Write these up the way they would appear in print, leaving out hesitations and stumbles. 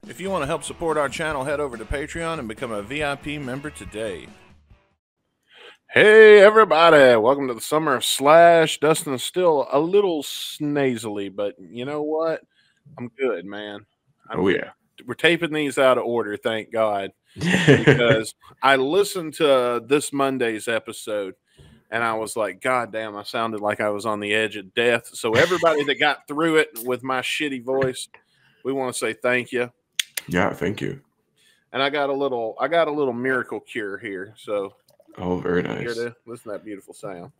If you want to help support our channel, head over to Patreon and become a VIP member today. Hey everybody, welcome to the Summer of Slash. Dustin is still a little snazily, but you know what? I'm good, man. We're taping these out of order, thank God. Because I listened to this Monday's episode and I was like, God damn, I sounded like I was on the edge of death. So everybody that got through it with my shitty voice, we want to say thank you. Yeah, thank you. And I got a little miracle cure here. So very nice. Here to listen to that beautiful sound.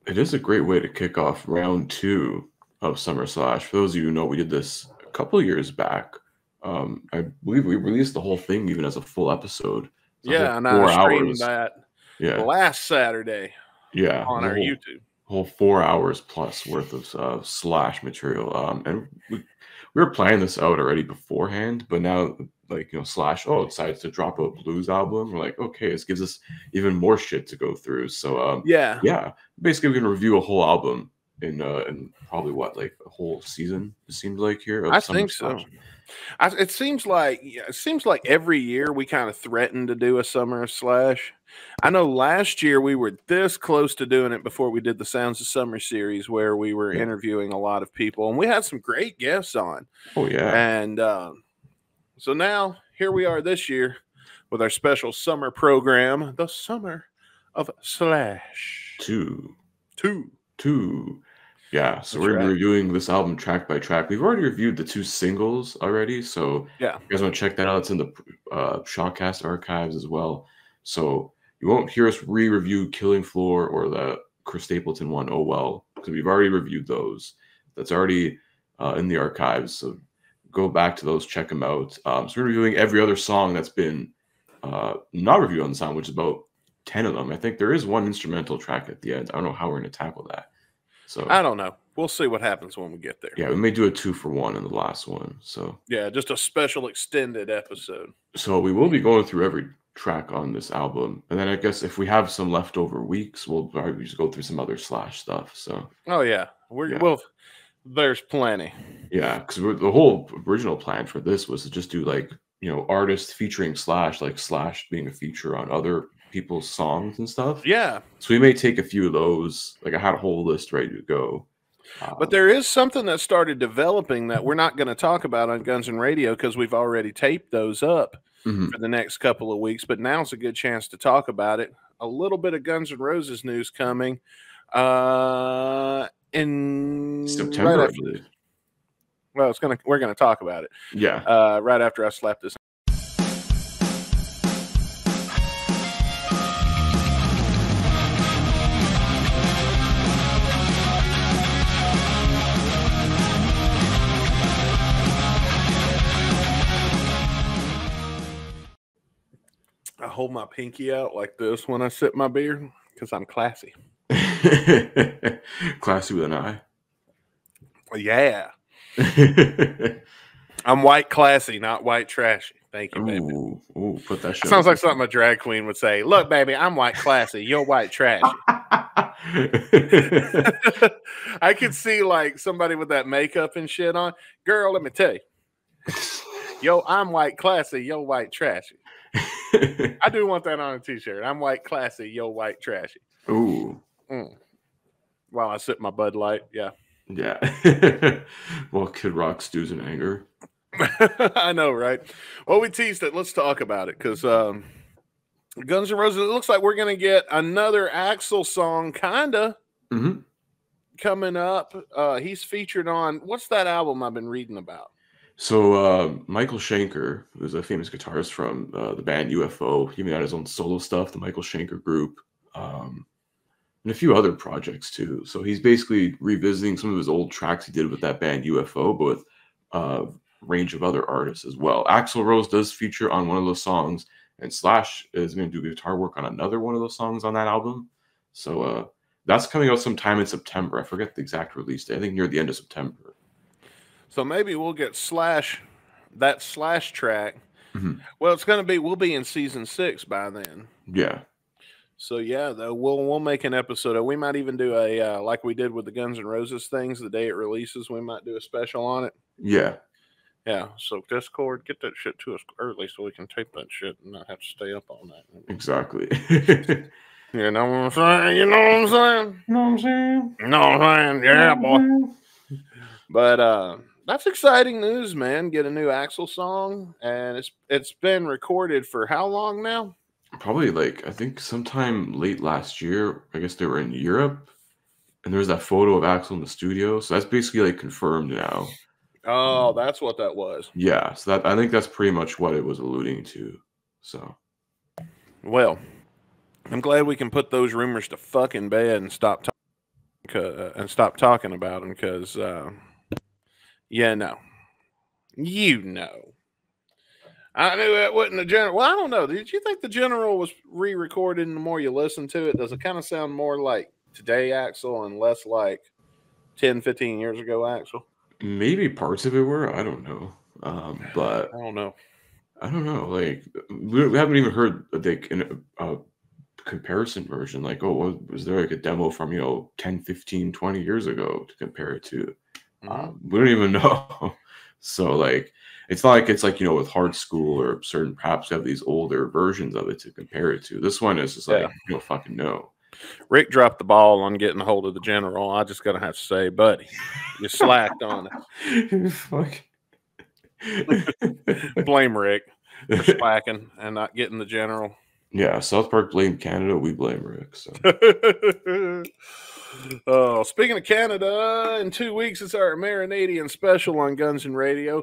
It is a great way to kick off round 2 of Summer Slash. For those of you who know, we did this a couple of years back. I believe we released the whole thing even as a full episode. Yeah, and I streamed that last Saturday. Yeah, on our YouTube. Whole 4 hours plus worth of Slash material. And we were planning this out already beforehand, but now, like, you know, Slash decides to drop a blues album. We're like, okay, this gives us even more shit to go through. So yeah, basically we're gonna review a whole album in probably like a whole season. It seems like here. I think so. It seems like every year we kind of threaten to do a Summer of Slash. I know last year we were this close to doing it before we did the Sounds of Summer series, where we were interviewing a lot of people, and we had some great guests on. Oh yeah, and so now here we are this year with our special summer program, the Summer of Slash 2. Yeah, so we're reviewing this album track by track. We've already reviewed the 2 singles already, so yeah, if you guys want to check that out, it's in the Shotcast archives as well. So you won't hear us re-review Killing Floor or the Chris Stapleton one, Oh Well, because we've already reviewed those. That's already in the archives, so go back to those, check them out. So we're reviewing every other song that's been not reviewed on the sound, which is about 10 of them. I think there is one instrumental track at the end. I don't know how we're going to tackle that. So I don't know. We'll see what happens when we get there. Yeah, we may do a 2-for-1 in the last one. So yeah, just a special extended episode. So we will be going through every track on this album, and then I guess if we have some leftover weeks, we'll probably just go through some other Slash stuff. So well, there's plenty. Yeah, because the whole original plan for this was to just do, like, you know, artists featuring Slash, like Slash being a feature on other people's songs and stuff. Yeah. So we may take a few of those. Like, I had a whole list ready to go. But there is something that started developing that we're not going to talk about on Guns and Radio because we've already taped those up for the next couple of weeks. But now's a good chance to talk about it. A little bit of Guns N' Roses news coming in September, I believe. Well, we're gonna talk about it. Yeah. Right after I slap this. I hold my pinky out like this when I sip my beer because I'm classy. Classy with an eye. Yeah. I'm white classy, not white trashy. Thank you, baby. Ooh, put that shit. Sounds like something a drag queen would say. Look, baby, I'm white classy. You're white trashy. I could see like somebody with that makeup and shit on. Girl, let me tell you. Yo, I'm white classy. Yo, white trashy. I do want that on a t-shirt. I'm white classy. Yo, white trashy. Ooh. While I sip my Bud Light. Yeah. Yeah. Well, Kid Rock stews in anger. I know, right? Well, we teased it. Let's talk about it because Guns N' Roses, it looks like we're going to get another Axl song, kind of, coming up. He's featured on, what's that album I've been reading about? So Michael Schenker, who's a famous guitarist from the band UFO, he even got his own solo stuff, the Michael Schenker Group, and a few other projects too. So he's basically revisiting some of his old tracks he did with that band UFO, but with a range of other artists as well. Axl Rose does feature on one of those songs, and Slash is going to do guitar work on another one of those songs on that album. So that's coming out sometime in September. I forget the exact release date. I think near the end of September. So maybe we'll get that Slash track. Well, it's going to be, we'll be in season 6 by then. Yeah. So yeah, though we'll make an episode. We might even do a like we did with the Guns N' Roses things. The day it releases, we might do a special on it. Yeah. Yeah, so Discord, get that shit to us early so we can tape that shit and not have to stay up all night. Exactly. You know what I'm saying? You know what I'm saying? You know what I'm saying? You know what I'm saying? Yeah, boy. But that's exciting news, man. Get a new Axl song, and it's been recorded for how long now? Probably like I think sometime late last year. I guess they were in Europe, and there's that photo of Axl in the studio. So that's basically like confirmed now. Oh, that's what that was. Yeah, so that I think that's pretty much what it was alluding to. So, well, I'm glad we can put those rumors to fucking bed and stop talking about them because, yeah, no, you know, I knew it wasn't the general. Well, I don't know. Did you think the general was re-recorded? And the more you listen to it, does it kind of sound more like today Axl and less like 10, 15 years ago Axl? maybe parts of it were. I don't know. But I don't know. Like we haven't even heard like a comparison version. Like, oh, was there like a demo from 10, 15, 20 years ago to compare it to? We don't even know. So like, it's not like it's like with Hard School or certain perhaps have these older versions of it to compare it to. This one is just like you don't fucking know. Rick dropped the ball on getting a hold of the general. I just gotta have to say, buddy, you slacked on it. Fuck. Blame Rick for slacking and not getting the general. Yeah, South Park blamed Canada. We blame Rick. So. Oh, speaking of Canada, in 2 weeks it's our Marinadian special on Guns and Radio.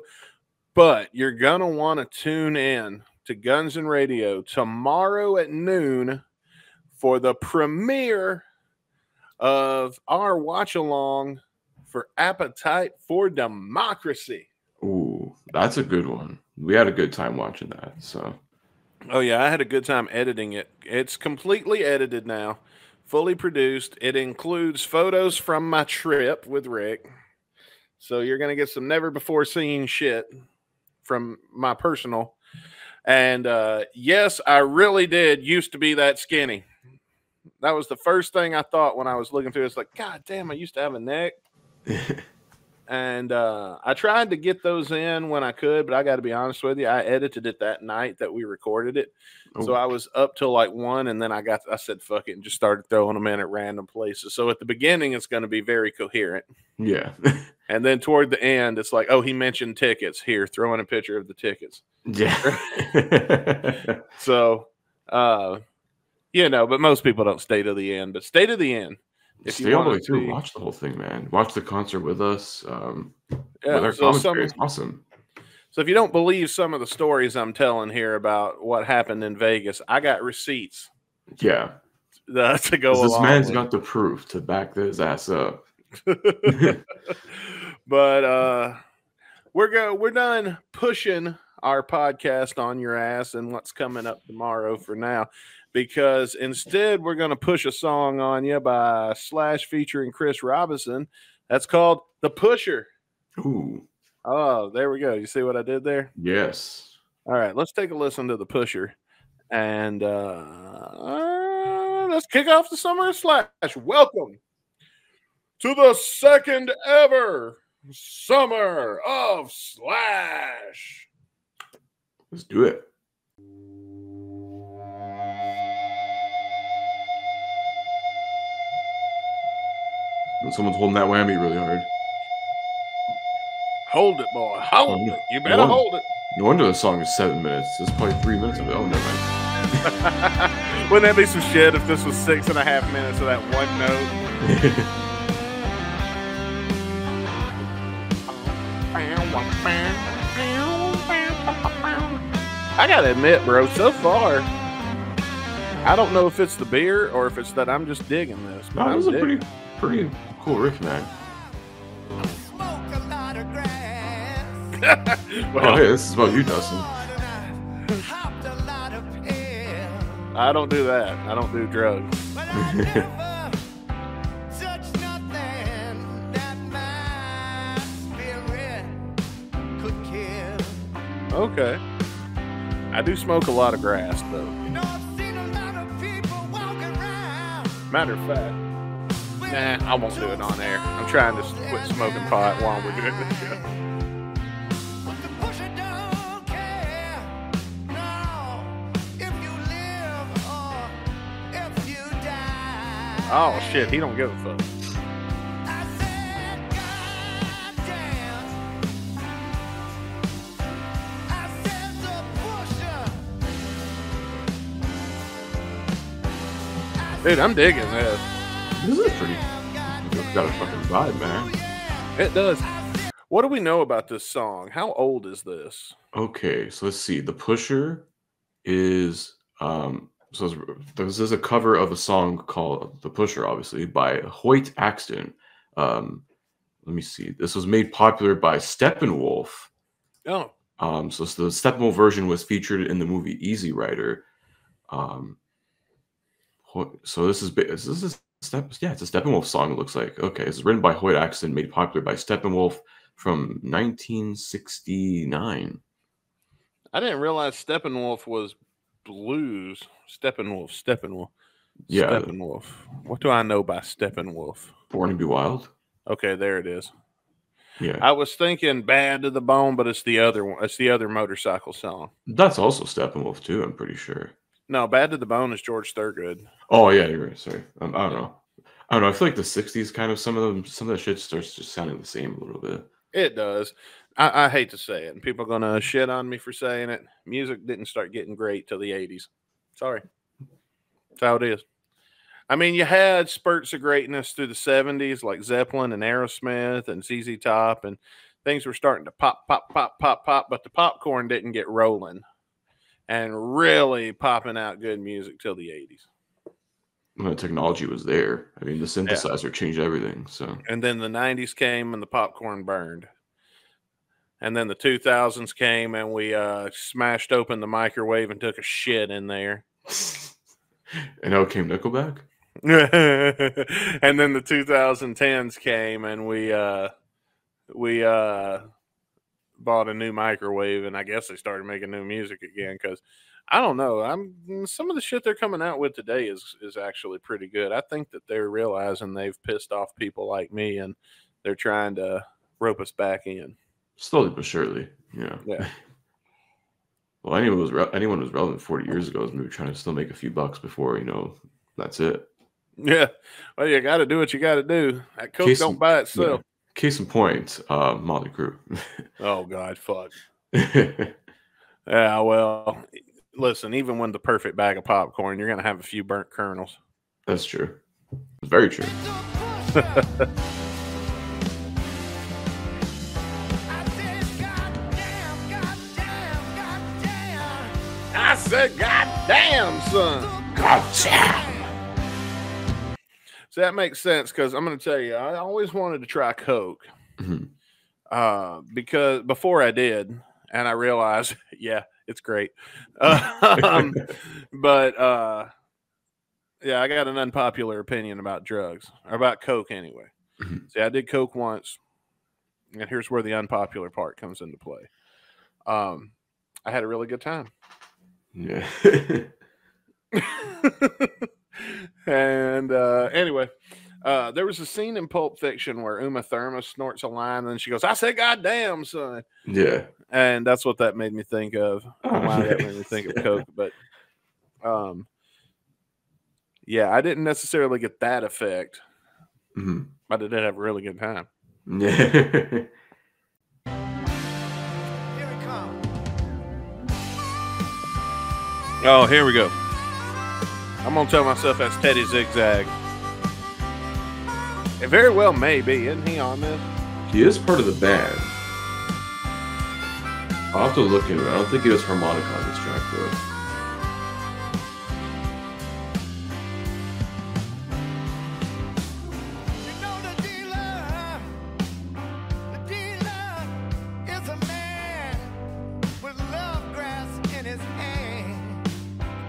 But you're gonna want to tune in to Guns and Radio tomorrow at noon for the premiere of our watch along for Appetite for Democracy. Ooh, that's a good one. We had a good time watching that. So. Oh yeah, I had a good time editing it. It's completely edited now, fully produced. It includes photos from my trip with Rick. So you're going to get some never before seen shit from my personal. And yes, I really did used to be that skinny. That was the first thing I thought when I was looking through it. It's like, God damn, I used to have a neck. And I tried to get those in when I could, but I got to be honest with you, I edited it that night that we recorded it. So I was up till like 1, and then I said, fuck it, and just started throwing them in at random places. So at the beginning, it's going to be very coherent. Yeah. And then toward the end, it's like, oh, he mentioned tickets. Here, throw in a picture of the tickets. Yeah. So, but most people don't stay to the end, but stay to the end. If stay all the way through, watch the whole thing, man. Watch the concert with us. With our commentary, it's awesome. So if you don't believe some of the stories I'm telling here about what happened in Vegas, I got receipts. Yeah. To go along. This man's got the proof to back his ass up. But we're done pushing our podcast on your ass and what's coming up tomorrow for now. Because instead, we're going to push a song on you by Slash featuring Chris Robinson. That's called The Pusher. Ooh. Oh, there we go. You see what I did there? Yes. All right, let's take a listen to The Pusher. And let's kick off the summer of Slash. Welcome to the second ever Summer of Slash. Let's do it. Someone's holding that whammy really hard. Hold it, boy. Hold it. You better hold it. No wonder the song is 7 minutes. There's probably 3 minutes of it. Oh, never mind. Wouldn't that be some shit if this was 6.5 minutes of that one note? I gotta admit, bro, so far, I don't know if it's the beer or if it's that I'm just digging this. No, it was a pretty cool riff, man. Well, hey, this is about you, Dustin. I don't do that. I don't do drugs. Okay. I do smoke a lot of grass, though. Matter of fact, nah, I won't do it on air. I'm trying to quit smoking pot while we're doing this show. Oh shit, he don't give a fuck. Dude, I'm digging this. This is pretty. It's got a fucking vibe, man. It does. What do we know about this song? How old is this? Okay, so let's see. The Pusher is so this is a cover of a song called "The Pusher," obviously by Hoyt Axton. Let me see. This was made popular by Steppenwolf. Oh. So the Steppenwolf version was featured in the movie Easy Rider. So this is it's a Steppenwolf song. It looks like. Okay, it's written by Hoyt Axton, made popular by Steppenwolf from 1969. I didn't realize Steppenwolf was blues. Steppenwolf. Yeah. Steppenwolf. What do I know by Steppenwolf? Born to Be Wild. Okay, there it is. Yeah. I was thinking Bad to the Bone, but it's the other one. It's the other motorcycle song. That's also Steppenwolf too, I'm pretty sure. No, Bad to the Bone is George Thorogood. Oh yeah, you're right. Sorry. I don't know. I feel like the 60s kind of some of the shit starts just sounding the same a little bit. It does. I hate to say it, and people are gonna shit on me for saying it. Music didn't start getting great till the 80s. Sorry. That's how it is. I mean, you had spurts of greatness through the 70s, like Zeppelin and Aerosmith and ZZ Top, and things were starting to pop, but the popcorn didn't get rolling and really popping out good music till the 80s. When the technology was there. I mean, the synthesizer changed everything. So, and then the 90s came and the popcorn burned. And then the 2000s came and we smashed open the microwave and took a shit in there. And out came Nickelback? And then the 2010s came and we bought a new microwave, and I guess they started making new music again because I don't know. Some of the shit they're coming out with today is actually pretty good. I think that they're realizing they've pissed off people like me and they're trying to rope us back in. Slowly but surely, yeah. Well, anyone was relevant 40 years ago is maybe trying to still make a few bucks before, that's it. Yeah. Well, you got to do what you got to do. That Coke don't buy itself. Yeah. Case in point, Motley Crue. Oh, God, fuck. Yeah, well, listen, even when the perfect bag of popcorn, you're going to have a few burnt kernels. That's true. It's very true. I said, God damn, son. God damn. So that makes sense because I'm going to tell you, I always wanted to try Coke because before I did, and I realized, yeah, it's great. But yeah, I got an unpopular opinion about drugs, or about Coke anyway. See, I did Coke once, and here's where the unpopular part comes into play. I had a really good time. Yeah. And anyway, there was a scene in Pulp Fiction where Uma Thurman snorts a line and then she goes, I said, God damn, son. Yeah. And that's what that made me think of. Why that made me think of Coke. But yeah, I didn't necessarily get that effect. But I did have a really good time. Yeah. Here we come. Oh, here we go. I'm going to tell myself that's Teddy Zigzag. It very well may be. Isn't he on this? He is part of the band. I'll have to look into it. I don't think he does harmonica on this track, though. You know the dealer is a man with love grass in his hand.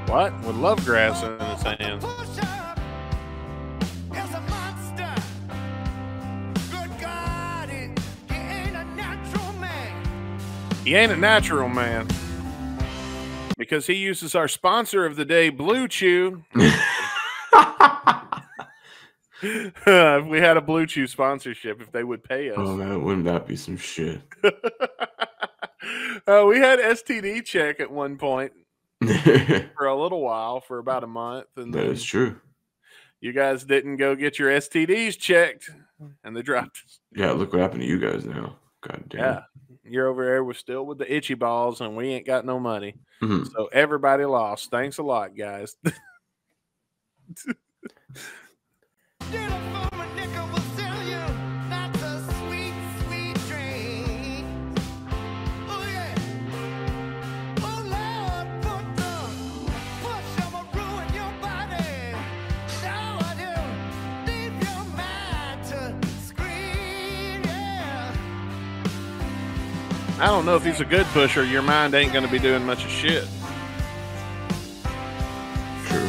What? With love grass in his hands. He ain't a natural man because he uses our sponsor of the day, Blue Chew. If we had a Blue Chew sponsorship, if they would pay us. Oh, man, wouldn't that be some shit? We had STD check at one point for a little while, for about a month. And that is true. You guys didn't go get your STDs checked, and they dropped us. Yeah, look what happened to you guys now. God damn. Yeah, you're over there. We're still with the itchy balls, and we ain't got no money. Mm-hmm. So everybody lost. Thanks a lot, guys. I don't know if he's a good pusher. Your mind ain't going to be doing much of shit. True.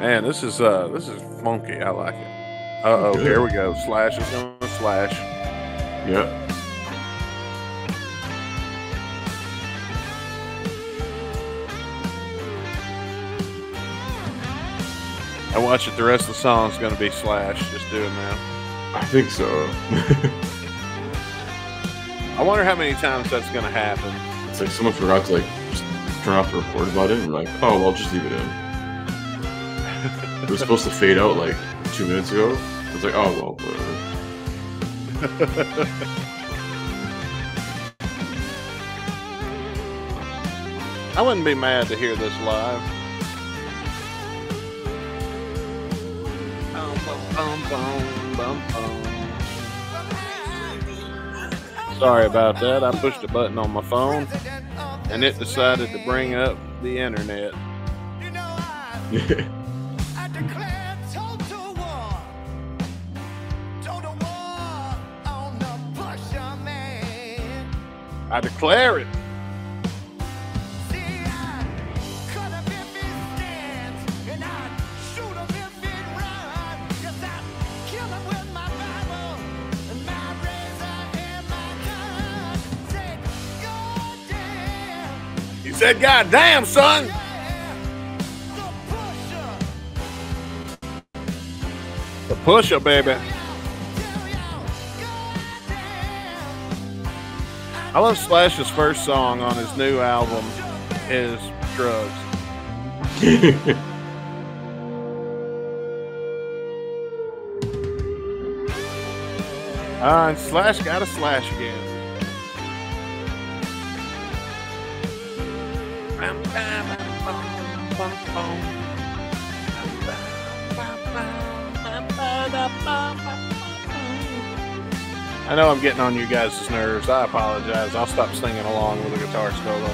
Man, this is funky. I like it. Uh-oh, Good. here we go. Slash is going to slash. Yep. I watch it. The rest of the song is going to be slash. Just doing that. I think so. I wonder how many times that's going to happen. It's like someone forgot to just turn off the record button and like, oh, well, I'll just leave it in. It was supposed to fade out 2 minutes ago. I was like, oh, well, whatever. I wouldn't be mad to hear this live. Sorry about that. I pushed a button on my phone and it decided to bring up the internet. I declare total war on the pusher man. I declare it. See, I cut him if he stands, and I'd shoot him if he runs. Yes, I'd kill him with my Bible and my razor and my gun. Say, goddamn. You said, "God damn, son." The pusher, baby. I love Slash's first song on his new album is Drugs. And Slash got a slash again. I know I'm getting on you guys' nerves. I apologize. I'll stop singing along with the guitar solo.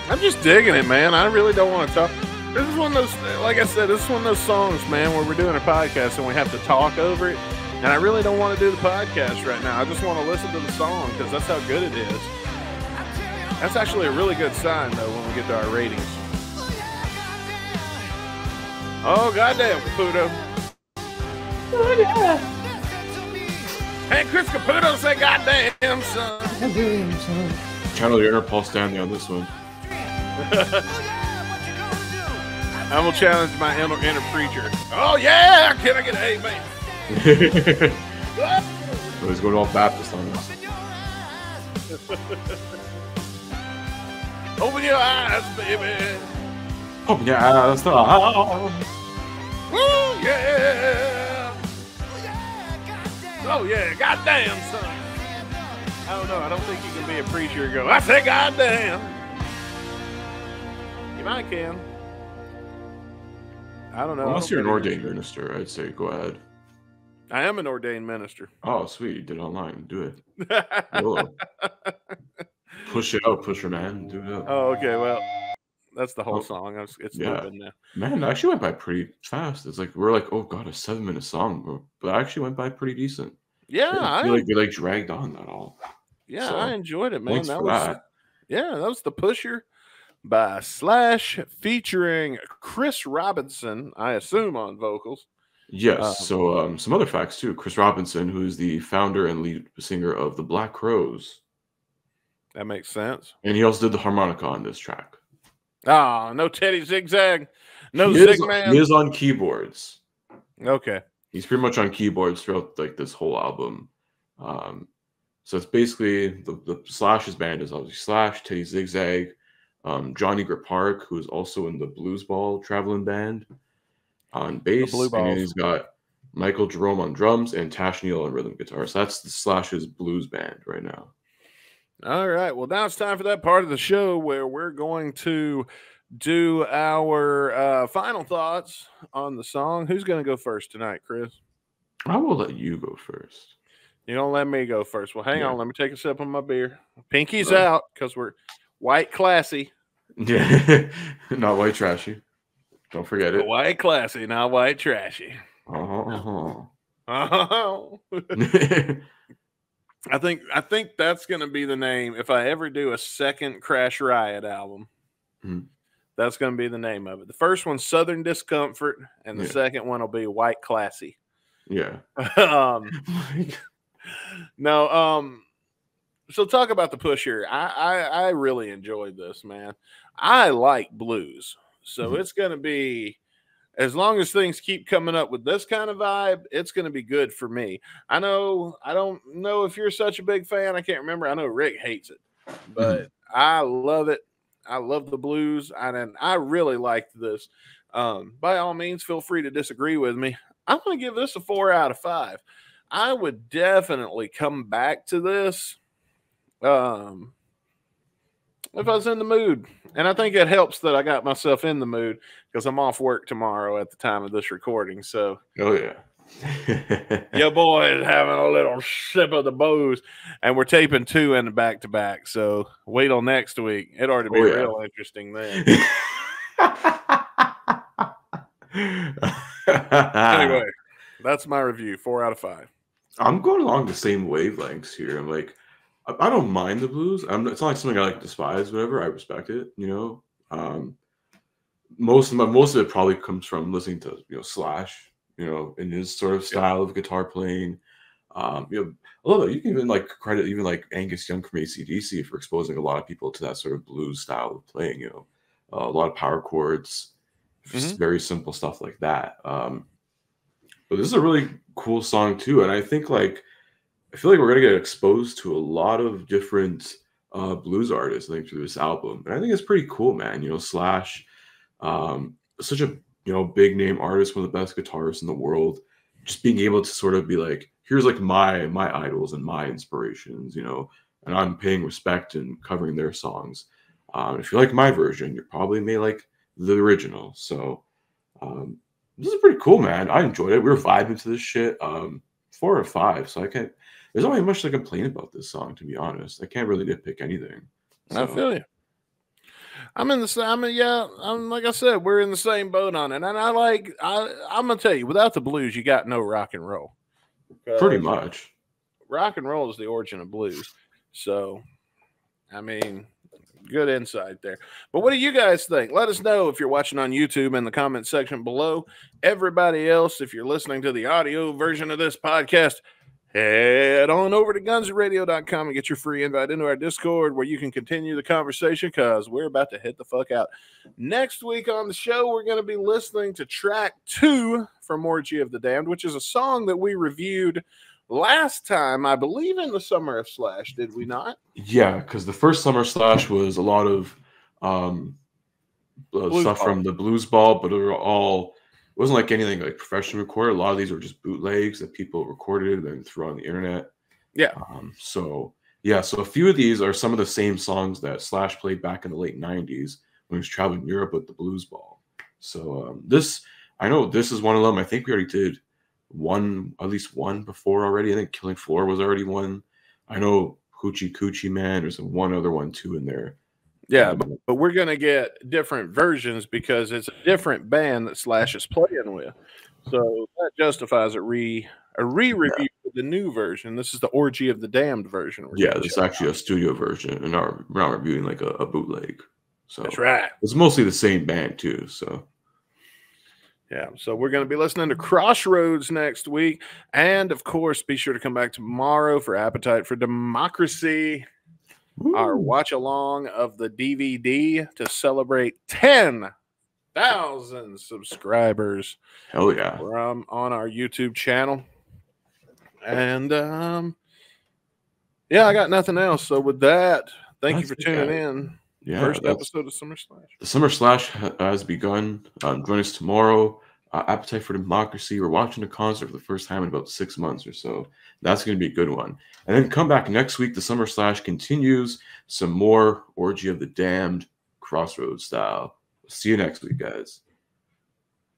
I'm just digging it, man. I really don't want to talk. This is one of those, like I said, this is one of those songs, man, where we're doing a podcast and we have to talk over it. And I really don't want to do the podcast right now. I just want to listen to the song because that's how good it is. That's actually a really good sign, though, when we get to our ratings. Oh, goddamn, Caputo. Oh, yeah. Hey, Chris Caputo say goddamn, son. Goddamn, son. Channel your inner Paul Stanley on this one. I'm going to challenge my inner preacher. Oh, yeah, can I get an amen? So he's going all Baptist on this. Open your eyes, baby. Open your eyes. Woo, yeah. Oh, yeah, goddamn, son. I don't know. I don't think you can be a preacher and go, I say goddamn. You might can. I don't know. Unless you're an ordained minister, I'd say go ahead. I am an ordained minister. Oh, sweet. You did it online. Do it. Hello. Push it out, pusher man. Do it up. Oh, okay. Well, that's the whole song. It's moving now. Man, it actually went by pretty fast. It's like we're like, oh god, a 7-minute song, but it actually went by pretty decent. Yeah, I feel like we dragged on at all. Yeah, So, I enjoyed it, man. Thanks for that. Yeah, that was the pusher by Slash featuring Chris Robinson, I assume on vocals. Yes. So some other facts too. Chris Robinson, who is the founder and lead singer of the Black Crowes. That makes sense. And he also did the harmonica on this track. Ah, no Teddy Zigzag. No He Zigman. is on keyboards. Okay. He's pretty much on keyboards throughout like this whole album. So it's basically the Slash's band is obviously Slash, Teddy Zigzag, Johnny Park, who is also in the Blues Ball traveling band on bass, and then he's got Michael Jerome on drums and Tash Neal on rhythm guitar. So that's the Slash's blues band right now. All right. Well, now it's time for that part of the show where we're going to do our final thoughts on the song. Who's going to go first tonight, Chris? I will let you go first. You don't let me go first. Well, hang on. Let me take a sip of my beer. Pinky's out because we're white classy. Yeah, not white trashy. Don't forget it. White classy, not white trashy. Oh. I think that's going to be the name. If I ever do a second Crash Riot album, that's going to be the name of it. The first one's Southern Discomfort, and the second one will be White Classy. Yeah. So talk about the push here. I really enjoyed this, man. I like blues. So it's going to be, as long as things keep coming up with this kind of vibe, it's going to be good for me. I don't know if you're such a big fan. I can't remember. I know Rick hates it, but I love it. I love the blues. I really liked this. By all means, feel free to disagree with me. I'm going to give this a 4 out of 5. I would definitely come back to this if I was in the mood. And I think it helps that I got myself in the mood because I'm off work tomorrow at the time of this recording. So, oh, yeah. Your boy is having a little sip of the booze, and we're taping 2 in the back-to-back. So, wait till next week. It ought to be real interesting then. Anyway, that's my review. 4 out of 5. I'm going along the same wavelengths here. I'm like, I don't mind the blues. It's not like something I like despise, whatever. I respect it, you know. Most of it probably comes from listening to, Slash, in his sort of style of guitar playing. Although you can even credit even Angus Young from AC/DC for exposing a lot of people to that sort of blues style of playing, a lot of power chords, just very simple stuff like that. But this is a really cool song too, and I think I feel like we're gonna get exposed to a lot of different blues artists, I think, through this album, and I think it's pretty cool, man. Slash, such a big name artist, one of the best guitarists in the world. Just being able to sort of be like, here's my idols and my inspirations, and I'm paying respect and covering their songs. If you like my version, you probably may like the original. So this is pretty cool, man. I enjoyed it. We were vibing to this shit. 4 or 5. So there's not really much to complain about this song, to be honest. I can't really nitpick anything. So. I feel you. Like I said, we're in the same boat on it. And I'm going to tell you, without the blues, you got no rock and roll. Pretty much. Rock and roll is the origin of blues. So, good insight there. But what do you guys think? Let us know if you're watching on YouTube in the comment section below. Everybody else, if you're listening to the audio version of this podcast, head on over to gunsradio.com and get your free invite into our Discord where you can continue the conversation because we're about to hit the fuck out. Next week on the show, we're going to be listening to track 2 from Orgy of the Damned, which is a song that we reviewed last time, I believe, in the Summer of Slash. Did we not? Yeah, because the first Summer Slash was a lot of stuff from the Blues Ball, but it wasn't like anything like professionally recorded. A lot of these were just bootlegs that people recorded and threw on the internet. Yeah. So a few of these are some of the same songs that Slash played back in the late 90s when he was traveling Europe with the Blues Ball. So I know this is one of them. I think we already did at least one before already. I think Killing Floor was already one. I know Hoochie Coochie Man. There's one other one too in there. Yeah, but we're going to get different versions because it's a different band that Slash is playing with. So that justifies a re-review of the new version. This is the Orgy of the Damned version. Yeah, this is actually a studio version, and we're not reviewing like a bootleg. So that's right. It's mostly the same band too. So yeah, so we're going to be listening to Crossroads next week, and of course, be sure to come back tomorrow for Appetite for Democracy, our watch along of the DVD to celebrate 10,000 subscribers. Hell yeah! On our YouTube channel, and yeah, I got nothing else. So with that, thank you for tuning in. Yeah, first episode of Summer Slash. The Summer Slash has begun. Join us tomorrow. Appetite for Democracy. We're watching a concert for the first time in about 6 months or so. That's going to be a good one. And then come back next week. The Summer Slash continues. Some more Orgy of the Damned, Crossroads style. See you next week, guys.